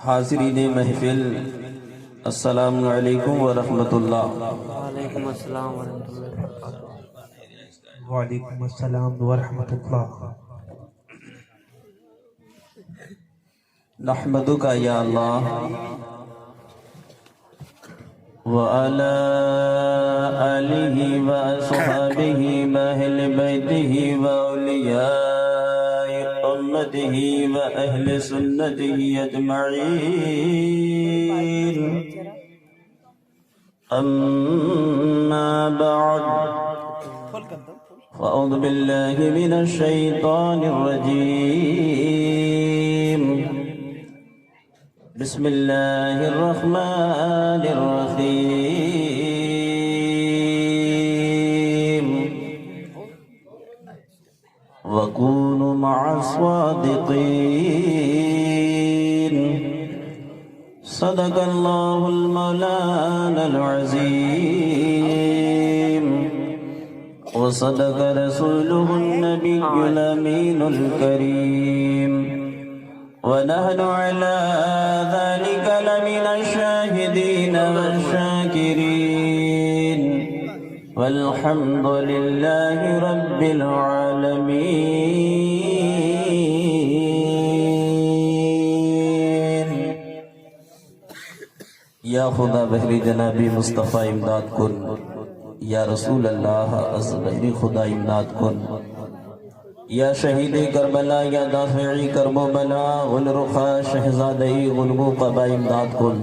حاضرین محفل، السلام علیکم ورحمۃ اللہ۔ وعلیکم السلام ورحمۃ اللہ وبرکاتہ۔ وعلیکم السلام ورحمۃ اللہ۔ نحمدک یا اللہ وعلی آلہ واصحابہ واہل بیتہ واولیاء امتہ واہل سنتہ اجمعین، اما بعد، فاعوذ باللہ من الشیطان الرجیم، بسم اللہ الرحمن الرحیم، وَكُونُوا مَعَ الصَّادِقِينَ، صدق اللہ المولانا العظیم، وصدق رسوله النبی الامین الکریم، ونحن على ذلك لمن الشاهدين والشاكرين، والحمد لله رب العالمين۔ یا خدا بحری جنابی مصطفیٰ امداد کن، یا رسول اللہ از بحری خدا امداد کن، یا شہید کربلا، یا دافعی کرب و بلا، غلرخا شہزادی غلب و قبا امداد کن،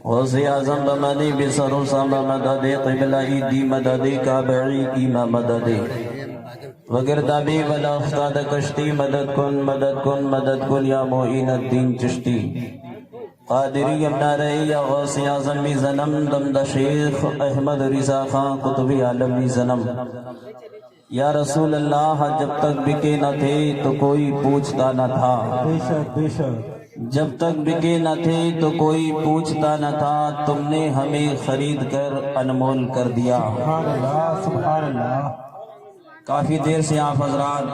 غوث اعظم بمدی بسروسا بمدد قبلائی دی مدد کابعی ایما مدد وگردابی ولا افتاد کشتی، مدد کن مدد کن مدد کن یا معین الدین چشتی، قادری امنا رئی یا غوث اعظم بھی زنم، دمدہ شیخ احمد رضا خان قطبی عالم بھی زنم، یا رسول اللہ جب تک بکے نہ تھے تو کوئی پوچھتا نہ تھا، بے شک بے شک، جب تک بکے نہ تھے تو کوئی پوچھتا نہ تھا، تم نے ہمیں خرید کر انمول کر دیا۔ سبحان اللہ سبحان اللہ۔ کافی دیر سے آپ حضرات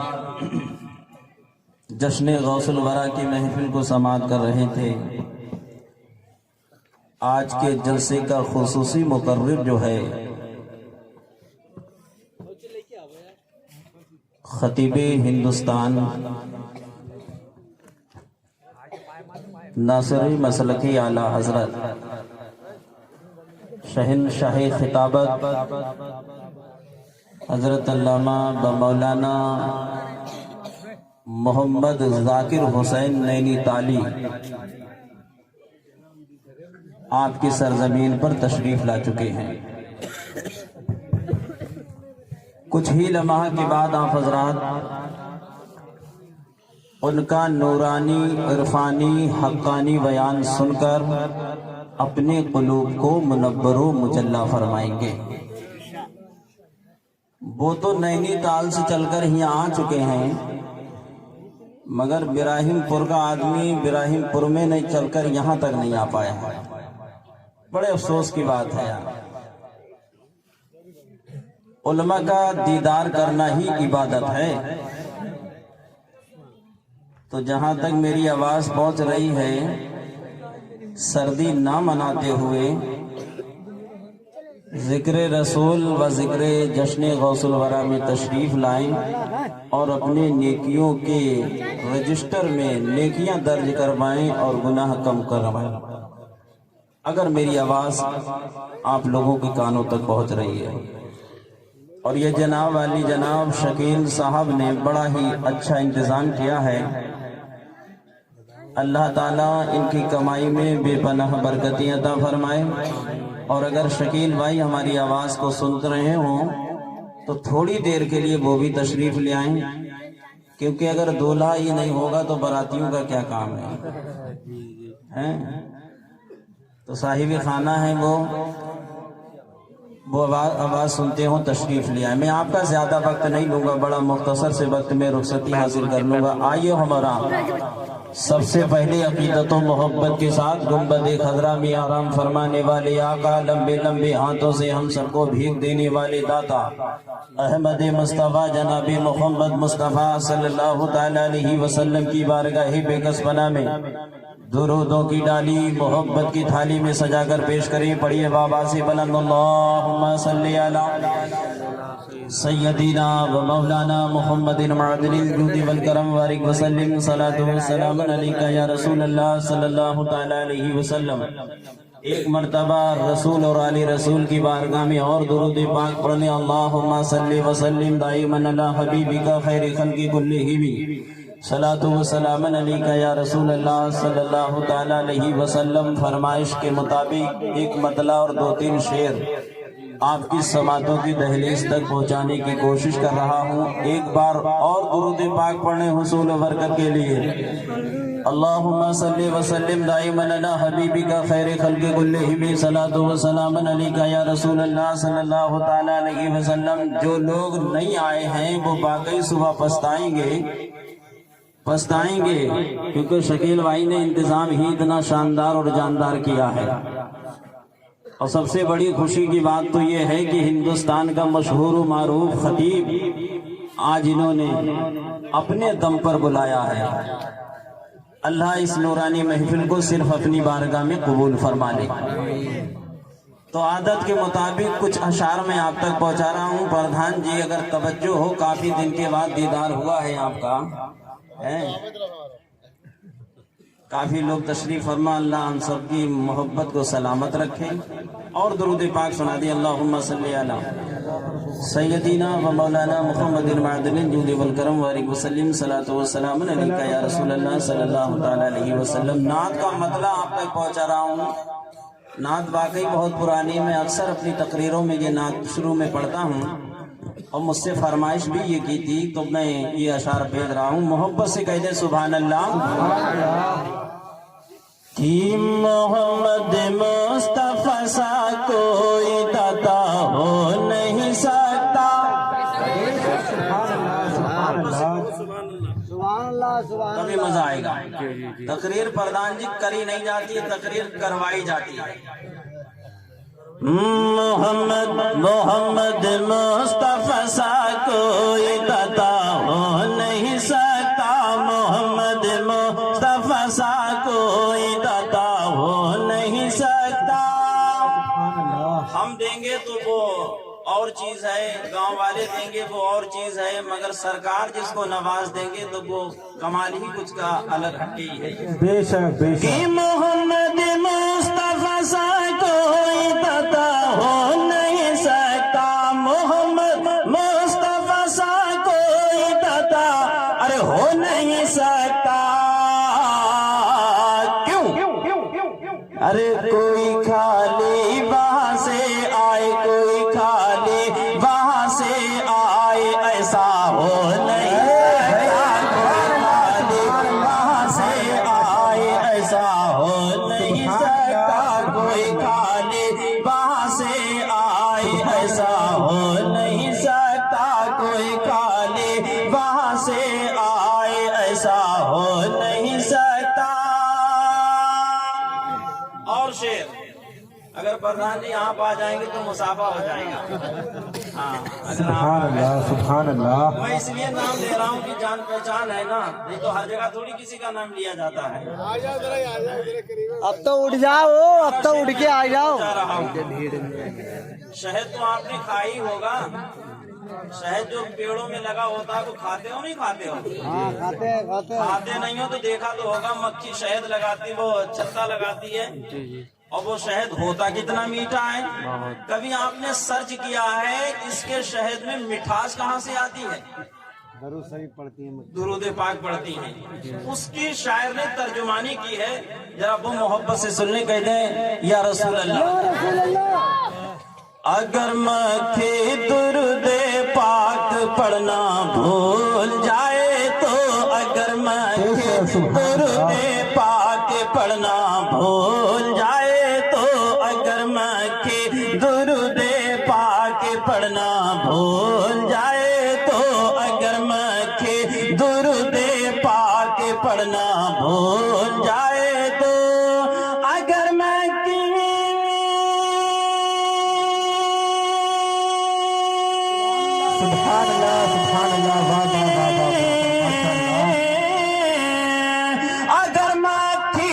جشن غوث الورا کی محفل کو سماعت کر رہے تھے۔ آج کے جلسے کا خصوصی مقرر جو ہے خطیب ہندوستان ناصری مسلکی اعلیٰ حضرت شہنشاہ خطابت حضرت علامہ بمولانا محمد ذاکر حسین نینی تالی آپ کی سرزمین پر تشریف لا چکے ہیں۔ کچھ ہی لمحہ کے بعد آپ حضرات ان کا نورانی عرفانی حقانی بیان سن کر اپنے قلوب کو منور و مجلہ فرمائیں گے۔ وہ تو نینی تال سے چل کر ہی آ چکے ہیں، مگر براہیم پور کا آدمی براہیم پور میں نہیں چل کر یہاں تک نہیں آ پایا ہے۔ بڑے افسوس کی بات ہے یار، علماء کا دیدار کرنا ہی عبادت ہے۔ تو جہاں تک میری آواز پہنچ رہی ہے، سردی نہ مناتے ہوئے ذکر رسول و ذکر جشن غوث الورا میں تشریف لائیں اور اپنے نیکیوں کے رجسٹر میں نیکیاں درج کروائیں اور گناہ کم کروائیں۔ اگر میری آواز آپ لوگوں کے کانوں تک پہنچ رہی ہے، اور یہ جناب والی جناب شکیل صاحب نے بڑا ہی اچھا انتظام کیا ہے، اللہ تعالیٰ ان کی کمائی میں بے پناہ برکتیں عطا فرمائے۔ اور اگر شکیل بھائی ہماری آواز کو سن رہے ہوں تو تھوڑی دیر کے لیے وہ بھی تشریف لے آئیں، کیونکہ اگر دولہا ہی نہیں ہوگا تو براتیوں کا کیا کام ہے؟ تو صاحب خانہ ہیں وہ آواز سنتے ہوں تشریف لے آئے۔ میں آپ کا زیادہ وقت نہیں لوں گا، بڑا مختصر سے وقت میں رخصتی حاصل کر لوں گا۔ آئیے ہمارا سب سے پہلے عقیدت و محبت کے ساتھ گنبد خضرا میں آرام فرمانے والے آقا، لمبے لمبے ہاتھوں سے ہم سب کو بھیک دینے والے داتا احمد مصطفیٰ جناب محمد مصطفیٰ صلی اللہ تعالی علیہ وسلم کی بارگاہ بے کس پناہ میں درودوں کی ڈالی محبت کی تھالی میں سجا کر پیش کریں. پڑھیے بابا سے بلند اللہم صلی علی سیدنا و مولانا محمد معدن الجود والکرم وبارک وسلم. صلاۃ و سلام علیک یا رسول اللہ صلی اللہ تعالی علیہ وسلم. ایک مرتبہ رسول اور علی رسول کی بارگاہ میں اور درود پاک پڑھنے. اللہم صلی وسلم دائما علی حبیبک خیر خلق کلہم. صلاۃ و سلام علیک یا رسول اللہ صلی اللہ تعالی علیہ وسلم. فرمائش کے مطابق ایک مطلع اور 2-3 شعر آپ کی سماعتوں کی دہلیز تک پہنچانے کی کوشش کر رہا ہوں. ایک بار اور درود پاک پڑھنے حصول و برکت کے لیے. اللہم صلی وسلم دائما علی حبیبک خیر خلق کلہم. صلاۃ و سلام علیک یا رسول اللہ صلی اللہ تعالی علیہ وسلم. جو لوگ نہیں آئے ہیں وہ باقی صبح پچھتائیں گے کیونکہ شکیل بھائی نے انتظام ہی اتنا شاندار اور جاندار کیا ہے. اور سب سے بڑی خوشی کی بات تو یہ ہے کہ ہندوستان کا مشہور و معروف خطیب آج انہوں نے اپنے دم پر بلایا ہے. اللہ اس نورانی محفل کو صرف اپنی بارگاہ میں قبول فرما لے. تو عادت کے مطابق کچھ اشعار میں آپ تک پہنچا رہا ہوں. پردھان جی اگر توجہ ہو، کافی دن کے بعد دیدار ہوا ہے آپ کا. کافی لوگ تشریف فرما. اللہ ہم سب کی محبت کو سلامت رکھے. اور درود پاک سنا دی. اللہم صلی علی سیدنا و مولانا محمد معدن الجود والکرم وبارک وسلم. صلاۃ و سلام علیک یا رسول اللہ صلی اللہ تعالی علیہ وسلم. نعت کا مطلع آپ تک پہنچا رہا ہوں. نعت واقعی بہت پرانی. میں اکثر اپنی تقریروں میں یہ نعت شروع میں پڑھتا ہوں اور مجھ سے فرمائش بھی یہ کی تھی، تو میں یہ اشعار بھیج رہا ہوں. محبت سے کہہ دیں سبحان اللہ. کہ محمد مصطفیٰ سا کوئی داتا ہو نہیں سکتا. تبھی مزہ آئے گا. تقریر پردھان جی کری نہیں جاتی، تقریر کروائی جاتی ہے. محمد مصطفیٰ سا کوئی داتا ہو نہیں سکتا. محمد مصطفیٰ سا کوئی داتا ہو نہیں سکتا. ہم دیں گے تو وہ اور چیز ہے، گاؤں والے دیں گے وہ اور چیز ہے، مگر سرکار جس کو نواز دیں گے تو وہ کمال ہی کچھ کا الگ ہٹی ہے. بے شک بے شک. کہ محمد مصطفیٰ سا کوئی داتا ہو نہیں سکتا. محمد مصطفیٰ سا کوئی داتا ارے ہو نہیں سکتا. کیوں؟ ارے کوئی خالی وہاں سے آئے، کوئی خالی وہاں سے آئے، ایسا ہو نہیں سکتا. کوئی خالی وہاں سے آئے، ایسا ہو نہیں سکتا. کوئی خالی وہاں سے آئے، ایسا ہو نہیں سکتا. کوئی خالی وہاں سے آئے، ایسا ہو نہیں سکتا. اور شعر اگر پردھان جی آپ آ جائیں گے تو مسافہ ہو جائے گا. سبحان اللہ سبحان اللہ. میں اس لیے نام لے رہا ہوں کہ جان پہچان ہے نا، نہیں تو ہر جگہ تھوڑی کسی کا نام لیا جاتا ہے. اب تو اٹھ جاؤ، اب تو اٹھ کے آ جاؤ. شہد تو آپ نے کھائی ہوگا. شہد جو پیڑوں میں لگا ہوتا ہے وہ کھاتے ہو نہیں کھاتے ہو؟ کھاتے نہیں ہو تو دیکھا تو ہوگا. مکھی شہد لگاتی، وہ چھتا لگاتی ہے اور وہ شہد ہوتا کتنا میٹھا ہے. کبھی آپ نے سرچ کیا ہے اس کے شہد میں مٹھاس کہاں سے آتی ہے؟ درود پاک پڑھتی ہیں. اس کی شاعر نے ترجمانی کی ہے، ذرا وہ محبت سے سننے. کہتے ہیں یا رسول اللہ اگر مکھی درود پاک پڑھنا بھول جائے تو، اگر مکھی درود پاک پڑھنا بھول جائے تو، اگر مکھی درود پاک پڑھنا بھول جائے تو، اگر مکھی درود پاک پڑھنا بھول جائے تو، اگر مکھی سبحان اللہ سبحان اللہ. واہ واہ واہ واہ. اگر مکھی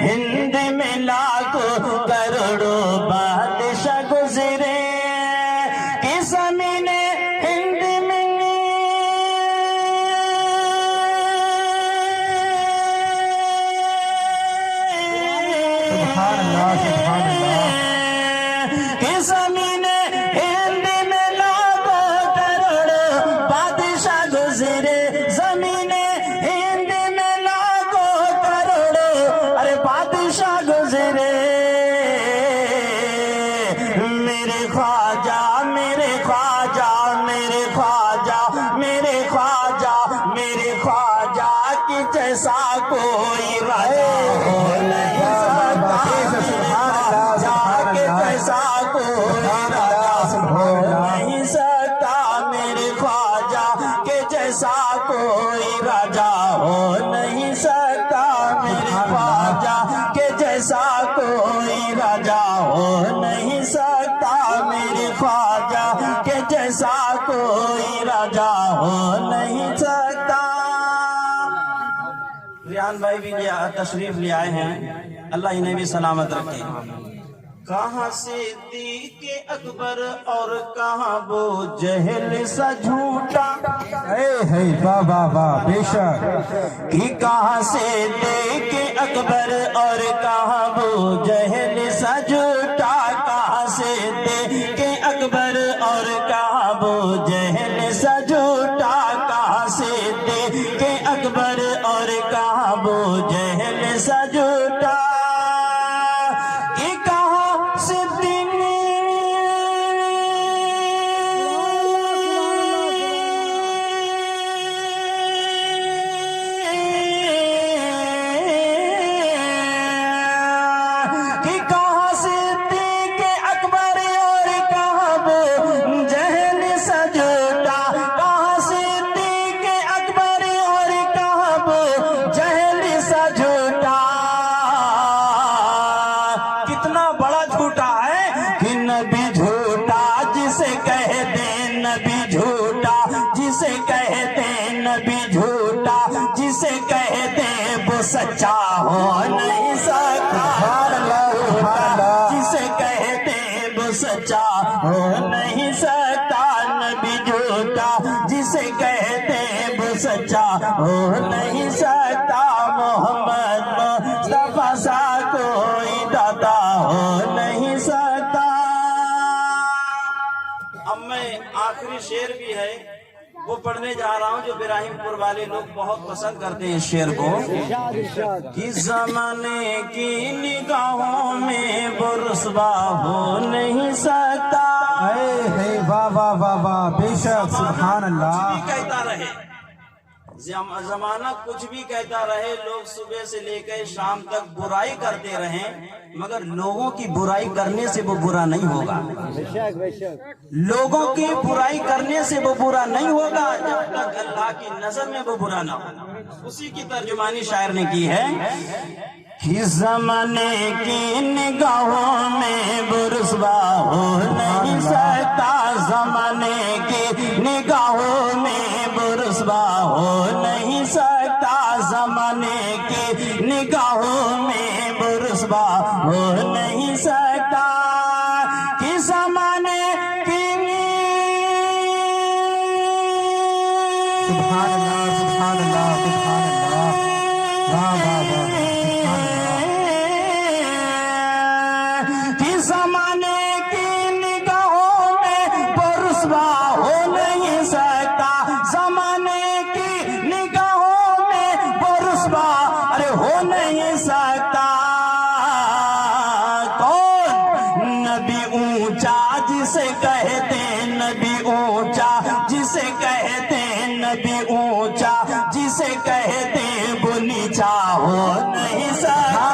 ہند میں لاکھوں کروڑوں بادشاہ گزرے کہ زمین ہند میں سبحان اللہ سبحان اللہ کہ زمین ہند میں لاکھوں کروڑوں بادشاہ گزرے زمین ہند میں لاکھوں کروڑوں ارے بادشاہ گزرے میرے خواجہ میرے خواجہ میرے خواجہ میرے خواجہ میرے خواجہ کی جیسا کوئی راجا ہو نہیں سکتا کے جیسا کوئی راجا ہو نہیں سکتا میرے خواجہ کے جیسا کوئی راجا ہو نہیں سکتا میرے خواجہ کے جیسا کوئی راجا ہو نہیں سکتا میرے خواجہ کے جیسا کوئی راجا ہو نہیں سکتا. ریان بھائی بھی تشریف لے آئے ہیں, اللہ انہیں بھی سلامت رکھے. کہاں صدیق اکبر اور کہاں ابو جہل سا جھوٹا, ہے واہ واہ واہ بے شک. کہ کہاں صدیق اکبر اور کہاں ابو جہل سا جھوٹا, کہاں صدیق اکبر اور کہاں ابو جہل سا جھوٹا, کہاں صدیق اکبر اور کہاں ابو جہل سا جھوٹا. جسے کہتے وہ سچا ہو نہیں سکتا, جسے کہتے وہ سچا ہو نہیں سکتا. نبی جھوٹا جسے کہتے وہ سچا ہو نہیں سکتا. محمد مصطفیٰ سا کوئی داتا ہو نہیں سکتا. اب میں آخری شعر بھی ہے وہ پڑھنے جا رہا ہوں جو ابراہیم پور والے لوگ بہت پسند کرتے ہیں اس شعر کو. کہ زمانے کی نگاہوں میں وہ رسوا ہو نہیں سکتا. ہے واہ واہ واہ واہ بے شک سبحان اللہ. کہتا رہے زمانہ کچھ بھی کہتا رہے, لوگ صبح سے لے کر شام تک برائی کرتے رہیں, مگر لوگوں کی برائی کرنے سے وہ برا نہیں ہوگا. لوگوں کی برائی کرنے سے وہ برا نہیں ہوگا جب تک اللہ کی نظر میں وہ برا نہ ہو. اسی کی ترجمانی شاعر نے کی ہے کہ زمانے کی نگاہوں میں وہ رسوا ہو نہیں سکتا. زمانے کی نگاہوں میں وہ رسوا ہو نہیں سکتا. زمانے کی نگاہوں میں وہ رسوا ہو نہیں سکتا. کہ زمانے کی سبحان اللہ سبحان اللہ سبحان اللہ واہ واہ واہ سبحان اللہ. کہ زمانے کی نگاہوں میں وہ رسوا ہو نہیں سکتا. زمانے کی نگاہوں میں وہ رسوا ارے ہو نہیں سکتا. کون نبی اونچا جسے کہتے نبی اونچا جسے کہتے نبی اونچا جسے کہتے وہ نیچا ہو نہیں سکتا.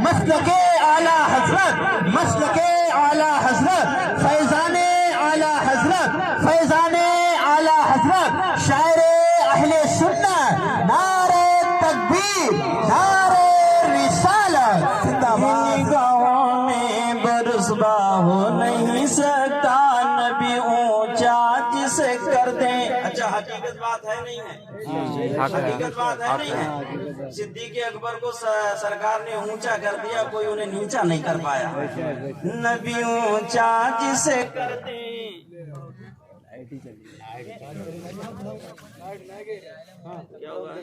مسلک اعلیٰ حضرت مسلک اعلیٰ حضرت فیضان اعلیٰ حضرت فیضان اعلیٰ کر دیں. اچھا حقیقت بات ہے نہیں ہے؟ حقیقت بات ہے نہیں ہے؟ صدیق اکبر کو سرکار نے اونچا کر دیا, کوئی انہیں نیچا نہیں کر پایا. نبی اونچا جسے کر دیں. کیا ہوگا؟